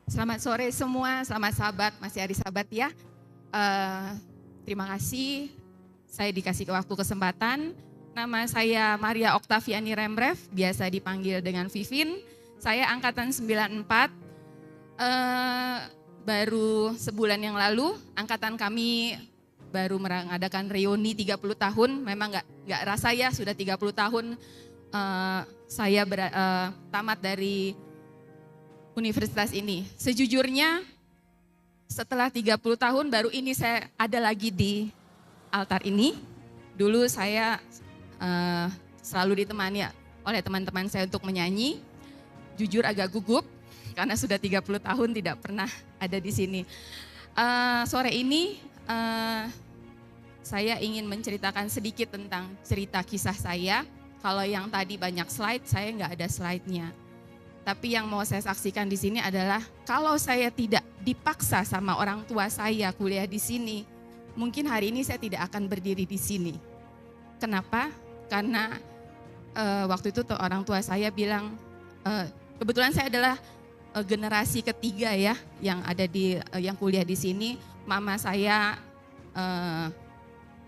Selamat sore semua, selamat sahabat, masih hari sahabat ya. Terima kasih saya dikasih waktu kesempatan. Nama saya Maria Oktaviani Rembref, biasa dipanggil dengan Vivin. Saya angkatan 94, baru sebulan yang lalu angkatan kami baru mengadakan reuni 30 tahun. Memang nggak rasa ya sudah 30 tahun saya tamat dari universitas ini. Sejujurnya setelah 30 tahun baru ini saya ada lagi di altar ini. Dulu saya selalu ditemani oleh teman-teman saya untuk menyanyi. Jujur agak gugup karena sudah 30 tahun tidak pernah ada di sini. Sore ini saya ingin menceritakan sedikit tentang cerita kisah saya. Kalau yang tadi banyak slide, saya nggak ada slide-nya. Tapi yang mau saya saksikan di sini adalah kalau saya tidak dipaksa sama orang tua saya kuliah di sini, mungkin hari ini saya tidak akan berdiri di sini. Kenapa? Karena waktu itu orang tua saya bilang, kebetulan saya adalah generasi ketiga ya yang ada yang kuliah di sini. Mama saya,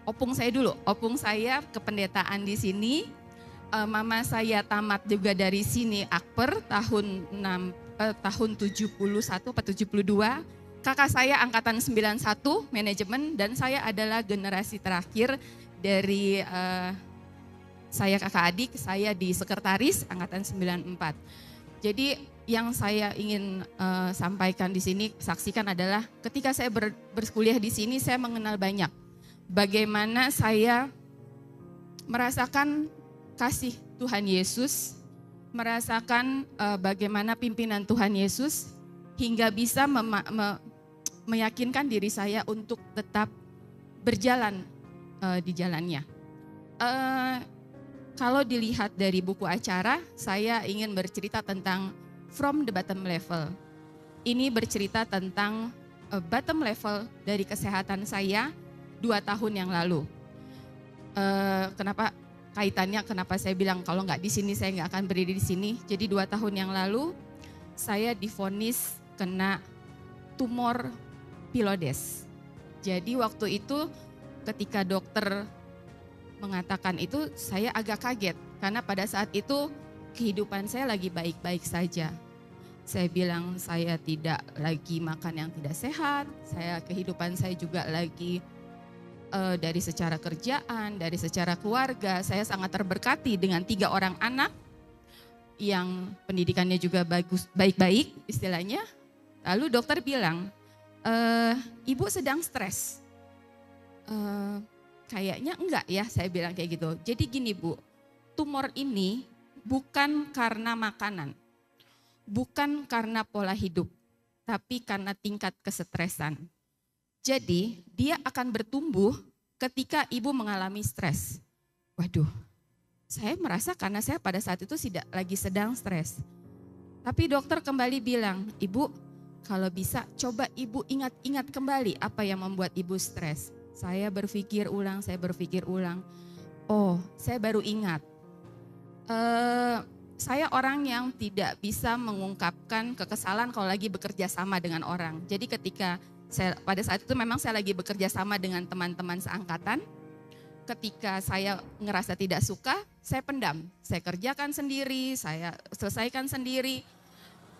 opung saya kependetaan di sini. Mama saya tamat juga dari sini Akper tahun 71 atau 72. Kakak saya angkatan 91 manajemen dan saya adalah generasi terakhir dari saya kakak adik, saya di sekretaris angkatan 94. Jadi yang saya ingin sampaikan di sini, saksikan adalah ketika saya berkuliah di sini saya mengenal banyak. Bagaimana saya merasakan kasih Tuhan Yesus, merasakan bagaimana pimpinan Tuhan Yesus hingga bisa meyakinkan diri saya untuk tetap berjalan di jalannya. Kalau dilihat dari buku acara, saya ingin bercerita tentang From the Bottom Level. Ini bercerita tentang bottom level dari kesehatan saya 2 tahun yang lalu. Kenapa saya bilang kalau nggak di sini saya nggak akan berdiri di sini. Jadi 2 tahun yang lalu saya divonis kena tumor pilodes. Jadi waktu itu ketika dokter mengatakan itu saya agak kaget karena pada saat itu kehidupan saya lagi baik-baik saja. Saya bilang saya tidak lagi makan yang tidak sehat, kehidupan saya juga lagi dari secara kerjaan, dari secara keluarga, saya sangat terberkati dengan 3 orang anak yang pendidikannya juga baik-baik istilahnya. Lalu dokter bilang, ibu sedang stres. Kayaknya enggak ya, saya bilang kayak gitu. Jadi gini Bu, tumor ini bukan karena makanan, bukan karena pola hidup, tapi karena tingkat kesetresan. Jadi dia akan bertumbuh ketika ibu mengalami stres. Waduh, saya merasa karena saya pada saat itu lagi sedang stres. Tapi dokter kembali bilang, ibu kalau bisa coba ibu ingat-ingat kembali apa yang membuat ibu stres. Saya berpikir ulang. Oh, saya baru ingat. Saya orang yang tidak bisa mengungkapkan kekesalan kalau lagi bekerja sama dengan orang. Jadi pada saat itu memang saya lagi bekerja sama dengan teman-teman seangkatan. Ketika saya ngerasa tidak suka, saya pendam. Saya kerjakan sendiri, saya selesaikan sendiri.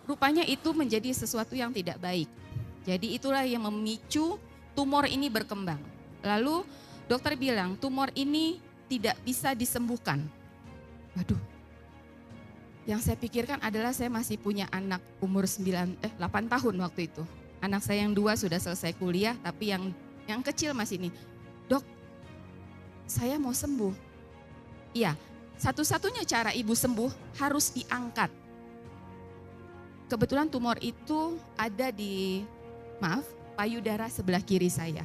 Rupanya itu menjadi sesuatu yang tidak baik. Jadi itulah yang memicu tumor ini berkembang. Lalu dokter bilang tumor ini tidak bisa disembuhkan. Waduh. Yang saya pikirkan adalah saya masih punya anak umur 8 tahun waktu itu. Anak saya yang 2 sudah selesai kuliah, tapi yang kecil masih ini. Dok, saya mau sembuh. Iya, satu-satunya cara ibu sembuh harus diangkat. Kebetulan tumor itu ada di payudara sebelah kiri saya.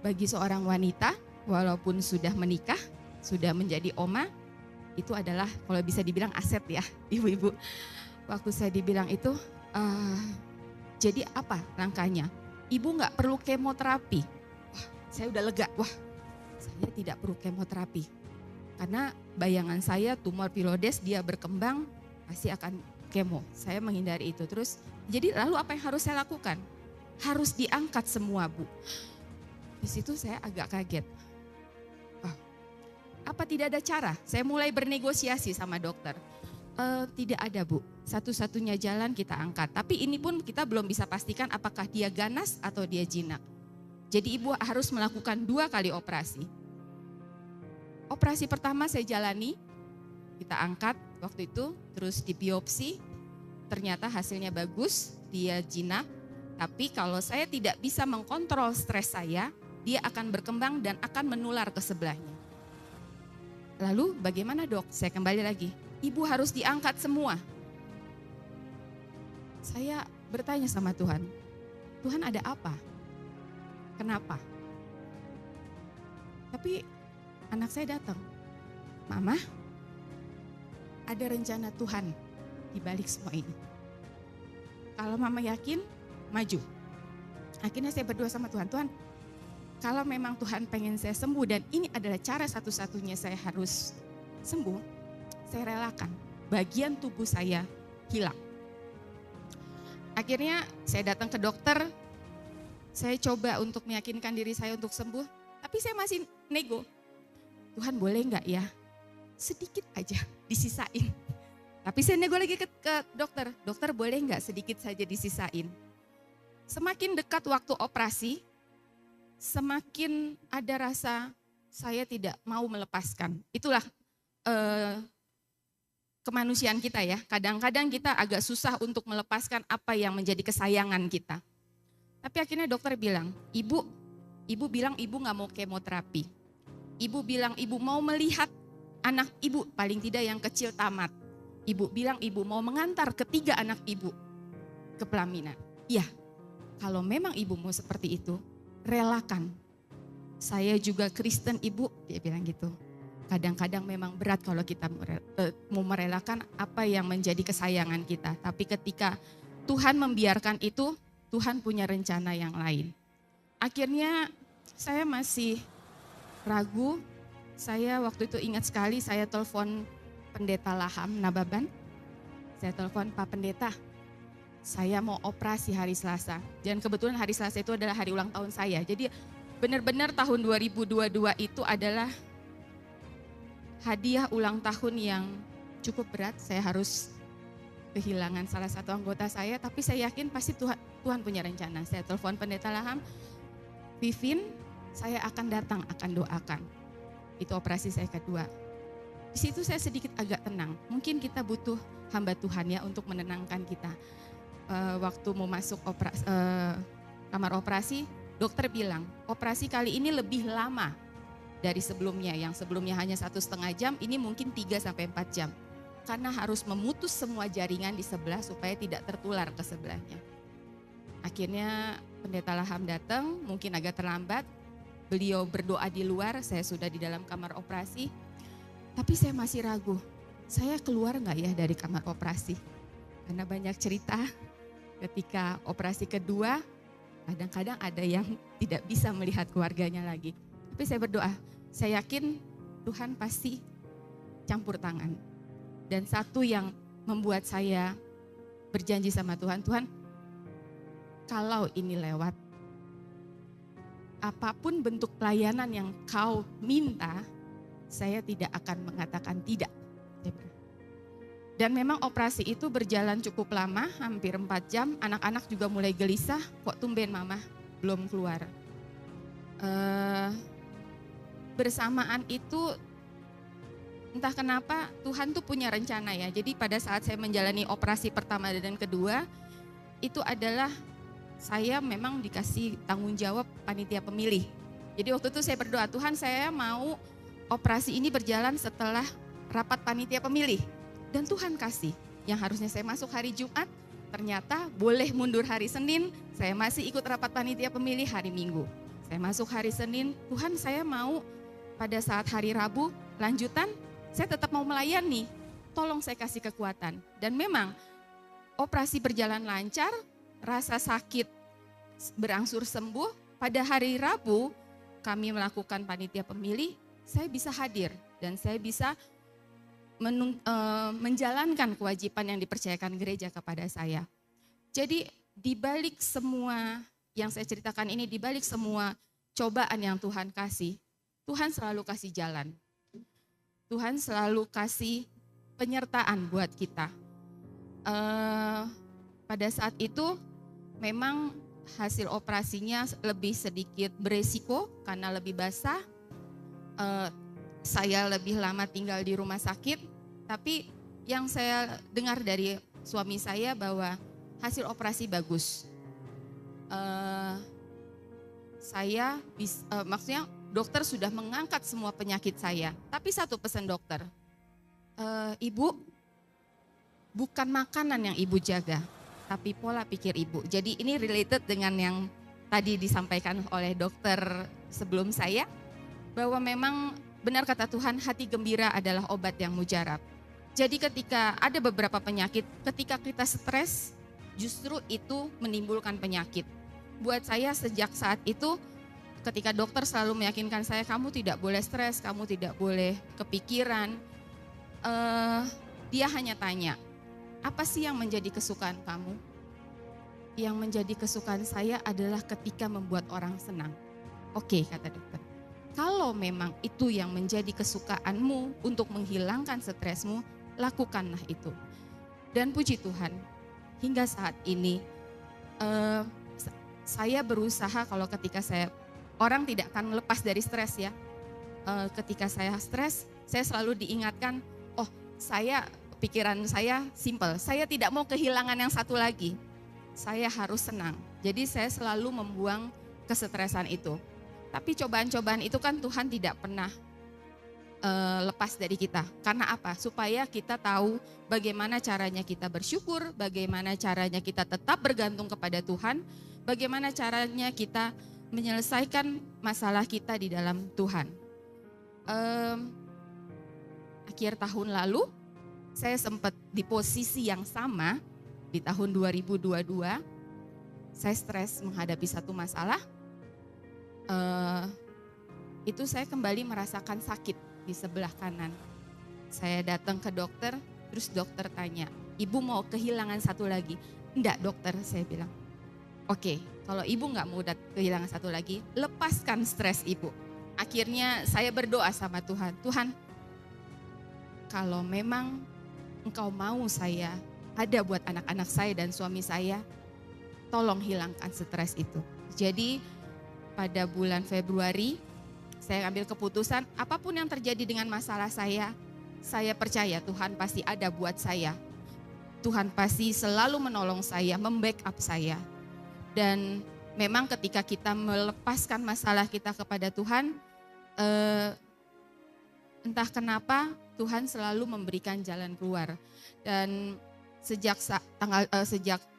Bagi seorang wanita, walaupun sudah menikah, sudah menjadi oma, itu adalah kalau bisa dibilang aset ya, ibu-ibu. Waktu saya dibilang itu, jadi apa langkahnya? Ibu nggak perlu kemoterapi. Wah, saya udah lega. Wah, saya tidak perlu kemoterapi. Karena bayangan saya tumor pilodes dia berkembang pasti akan kemo. Saya menghindari itu. Terus jadi lalu apa yang harus saya lakukan? Harus diangkat semua, Bu. Di situ saya agak kaget. Apa tidak ada cara? Saya mulai bernegosiasi sama dokter. Tidak ada, Bu. Satu-satunya jalan kita angkat. Tapi ini pun kita belum bisa pastikan apakah dia ganas atau dia jinak. Jadi ibu harus melakukan 2 kali operasi. Operasi pertama saya jalani, kita angkat waktu itu, terus di biopsi, ternyata hasilnya bagus, dia jinak. Tapi kalau saya tidak bisa mengkontrol stres saya, dia akan berkembang dan akan menular ke sebelahnya. Lalu bagaimana, Dok? Saya kembali lagi. Ibu harus diangkat semua. Saya bertanya sama Tuhan, Tuhan ada apa? Kenapa? Tapi anak saya datang, Mama, ada rencana Tuhan di balik semua ini. Kalau Mama yakin, maju. Akhirnya saya berdoa sama Tuhan, Tuhan, kalau memang Tuhan pengen saya sembuh dan ini adalah cara satu-satunya saya harus sembuh, saya relakan bagian tubuh saya hilang. Akhirnya saya datang ke dokter, saya coba untuk meyakinkan diri saya untuk sembuh, tapi saya masih nego. Tuhan boleh enggak ya, sedikit aja disisain. Tapi saya nego lagi ke dokter, dokter boleh enggak sedikit saja disisain. Semakin dekat waktu operasi, semakin ada rasa saya tidak mau melepaskan. Itulah kemanusiaan kita ya. Kadang-kadang kita agak susah untuk melepaskan apa yang menjadi kesayangan kita. Tapi akhirnya dokter bilang, ibu bilang ibu gak mau kemoterapi. Ibu bilang ibu mau melihat anak ibu paling tidak yang kecil tamat. Ibu bilang ibu mau mengantar ketiga anak ibu ke pelaminan. Iya, kalau memang ibu mau seperti itu, relakan. Saya juga Kristen, Ibu, dia bilang gitu. Kadang-kadang memang berat kalau kita mau merelakan apa yang menjadi kesayangan kita. Tapi ketika Tuhan membiarkan itu, Tuhan punya rencana yang lain. Akhirnya saya masih ragu. Saya waktu itu ingat sekali, saya telepon Pendeta Laham Nababan. Saya telepon, Pak Pendeta, saya mau operasi hari Selasa. Dan kebetulan hari Selasa itu adalah hari ulang tahun saya. Jadi benar-benar tahun 2022 itu adalah hadiah ulang tahun yang cukup berat. Saya harus kehilangan salah satu anggota saya, tapi saya yakin pasti Tuhan punya rencana. Saya telepon Pendeta Laham, Vivin, saya akan datang, akan doakan. Itu operasi saya kedua. Di situ saya sedikit agak tenang. Mungkin kita butuh hamba Tuhan ya untuk menenangkan kita. Waktu mau masuk kamar operasi, dokter bilang operasi kali ini lebih lama dari sebelumnya. Yang sebelumnya hanya 1,5 jam, ini mungkin 3-4 jam. Karena harus memutus semua jaringan di sebelah supaya tidak tertular ke sebelahnya. Akhirnya Pendeta Laham datang, mungkin agak terlambat. Beliau berdoa di luar, saya sudah di dalam kamar operasi. Tapi saya masih ragu, saya keluar enggak ya dari kamar operasi? Karena banyak cerita. Ketika operasi kedua, kadang-kadang ada yang tidak bisa melihat keluarganya lagi. Tapi saya berdoa, saya yakin Tuhan pasti campur tangan. Dan satu yang membuat saya berjanji sama Tuhan, Tuhan, kalau ini lewat, apapun bentuk pelayanan yang kau minta, saya tidak akan mengatakan tidak. Dan memang operasi itu berjalan cukup lama, hampir 4 jam. Anak-anak juga mulai gelisah, kok tumben mama belum keluar. Bersamaan itu entah kenapa Tuhan tuh punya rencana ya. Jadi pada saat saya menjalani operasi pertama dan kedua, itu adalah saya memang dikasih tanggung jawab panitia pemilih. Jadi waktu itu saya berdoa, Tuhan saya mau operasi ini berjalan setelah rapat panitia pemilih. Dan Tuhan kasih, yang harusnya saya masuk hari Jumat, ternyata boleh mundur hari Senin, saya masih ikut rapat panitia pemilih hari Minggu. Saya masuk hari Senin, Tuhan saya mau pada saat hari Rabu lanjutan, saya tetap mau melayani, tolong saya kasih kekuatan. Dan memang operasi berjalan lancar, rasa sakit berangsur sembuh, pada hari Rabu kami melakukan panitia pemilih, saya bisa hadir dan saya bisa menjalankan kewajiban yang dipercayakan gereja kepada saya. Jadi di balik semua yang saya ceritakan ini, di balik semua cobaan yang Tuhan kasih, Tuhan selalu kasih jalan. Tuhan selalu kasih penyertaan buat kita. Pada saat itu memang hasil operasinya lebih sedikit beresiko karena lebih basah. Saya lebih lama tinggal di rumah sakit, tapi yang saya dengar dari suami saya bahwa hasil operasi bagus. Maksudnya dokter sudah mengangkat semua penyakit saya. Tapi satu pesan dokter, ibu, bukan makanan yang ibu jaga, tapi pola pikir ibu. Jadi ini related dengan yang tadi disampaikan oleh dokter sebelum saya, bahwa memang benar kata Tuhan, hati gembira adalah obat yang mujarab. Jadi ketika ada beberapa penyakit, ketika kita stres, justru itu menimbulkan penyakit. Buat saya sejak saat itu, ketika dokter selalu meyakinkan saya, kamu tidak boleh stres, kamu tidak boleh kepikiran. Dia hanya tanya, apa sih yang menjadi kesukaan kamu? Yang menjadi kesukaan saya adalah ketika membuat orang senang. Oke, kata dokter. Kalau memang itu yang menjadi kesukaanmu untuk menghilangkan stresmu, lakukanlah itu. Dan puji Tuhan, hingga saat ini saya berusaha, kalau ketika orang tidak akan lepas dari stres ya. Ketika saya stres, saya selalu diingatkan, pikiran saya simple, saya tidak mau kehilangan yang satu lagi. Saya harus senang. Jadi saya selalu membuang kesetresan itu. Tapi cobaan-cobaan itu kan Tuhan tidak pernah lepas dari kita. Karena apa? Supaya kita tahu bagaimana caranya kita bersyukur, bagaimana caranya kita tetap bergantung kepada Tuhan, bagaimana caranya kita menyelesaikan masalah kita di dalam Tuhan. Akhir tahun lalu, saya sempat di posisi yang sama di tahun 2022. Saya stres menghadapi satu masalah. Itu saya kembali merasakan sakit di sebelah kanan. Saya datang ke dokter, terus dokter tanya, ibu mau kehilangan satu lagi? Enggak dokter, saya bilang. Oke, kalau ibu nggak mau kehilangan satu lagi, lepaskan stres ibu. Akhirnya saya berdoa sama Tuhan, Tuhan, kalau memang Engkau mau saya ada buat anak-anak saya dan suami saya, tolong hilangkan stres itu. Jadi pada bulan Februari, saya ambil keputusan, apapun yang terjadi dengan masalah saya percaya Tuhan pasti ada buat saya. Tuhan pasti selalu menolong saya, membackup saya. Dan memang ketika kita melepaskan masalah kita kepada Tuhan, entah kenapa Tuhan selalu memberikan jalan keluar. Dan sejak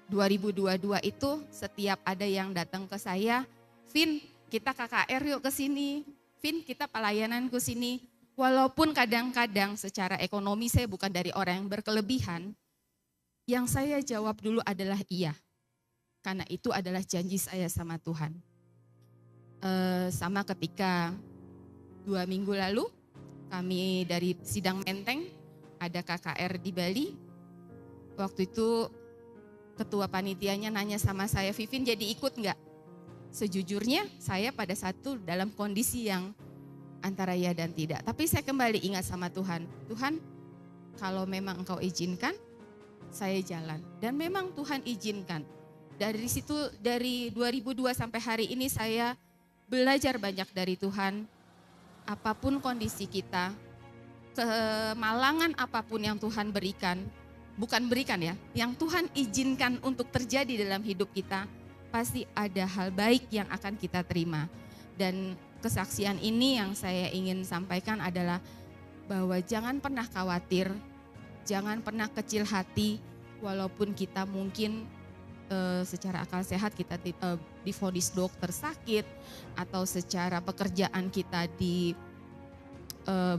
2022 itu setiap ada yang datang ke saya, Vin, kita KKR yuk ke sini. Vin, kita pelayanan ke sini. Walaupun kadang-kadang secara ekonomi saya bukan dari orang yang berkelebihan, yang saya jawab dulu adalah iya. Karena itu adalah janji saya sama Tuhan. Sama ketika 2 minggu lalu, kami dari Sidang Menteng ada KKR di Bali. Waktu itu ketua panitianya nanya sama saya, Vivin jadi ikut enggak? Sejujurnya saya pada saat itu dalam kondisi yang antara ya dan tidak. Tapi saya kembali ingat sama Tuhan. Tuhan, kalau memang Engkau izinkan, saya jalan. Dan memang Tuhan izinkan. Dari situ, dari 2002 sampai hari ini saya belajar banyak dari Tuhan. Apapun kondisi kita, kemalangan apapun yang Tuhan berikan, bukan berikan ya, yang Tuhan izinkan untuk terjadi dalam hidup kita, pasti ada hal baik yang akan kita terima. Dan kesaksian ini yang saya ingin sampaikan adalah bahwa jangan pernah khawatir, jangan pernah kecil hati, walaupun kita mungkin secara akal sehat kita divonis dokter sakit, atau secara pekerjaan kita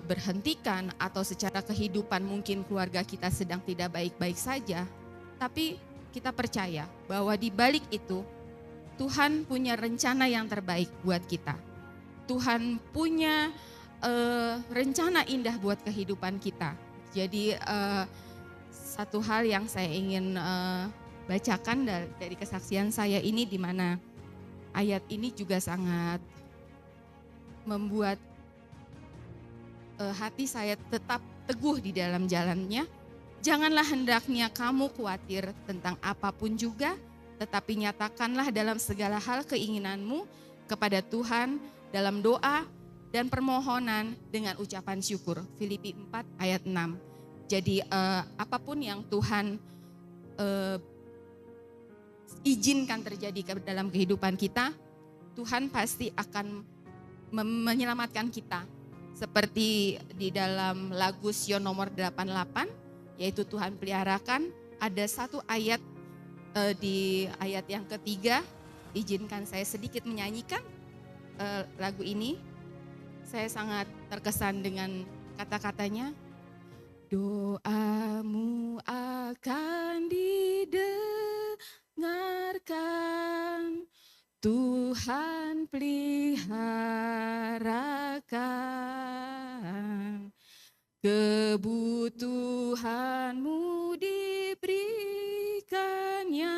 berhentikan, atau secara kehidupan mungkin keluarga kita sedang tidak baik-baik saja. Tapi kita percaya bahwa di balik itu Tuhan punya rencana yang terbaik buat kita. Tuhan punya rencana indah buat kehidupan kita. Jadi satu hal yang saya ingin bacakan dari kesaksian saya ini, di mana ayat ini juga sangat membuat hati saya tetap teguh di dalam jalannya. Janganlah hendaknya kamu khawatir tentang apapun juga, tetapi nyatakanlah dalam segala hal keinginanmu kepada Tuhan dalam doa dan permohonan dengan ucapan syukur. Filipi 4 ayat 6. Jadi apapun yang Tuhan izinkan terjadi dalam kehidupan kita, Tuhan pasti akan menyelamatkan kita. Seperti di dalam lagu Sion nomor 88, yaitu Tuhan peliharakan, ada satu ayat di ayat yang ketiga, izinkan saya sedikit menyanyikan lagu ini. Saya sangat terkesan dengan kata-katanya. Doamu akan didengarkan, Tuhan peliharakan, kebutuhanmu diberikannya,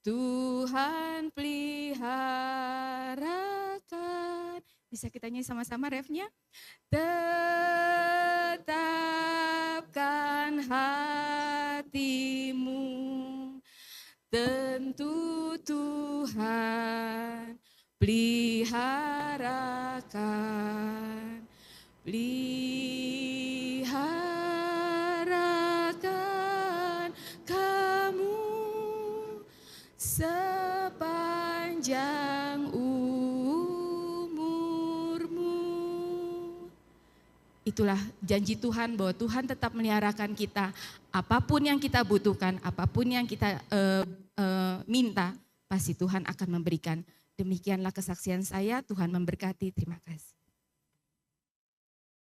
Tuhan peliharakan. Bisa kita nyanyi sama-sama refnya? Tetapkan hatimu, tentu Tuhan peliharakan, peliharakan kamu sepanjang umurmu. Itulah janji Tuhan, bahwa Tuhan tetap meliharakan kita. Apapun yang kita butuhkan, apapun yang kita minta, pasti Tuhan akan memberikan. Demikianlah kesaksian saya. Tuhan memberkati. Terima kasih.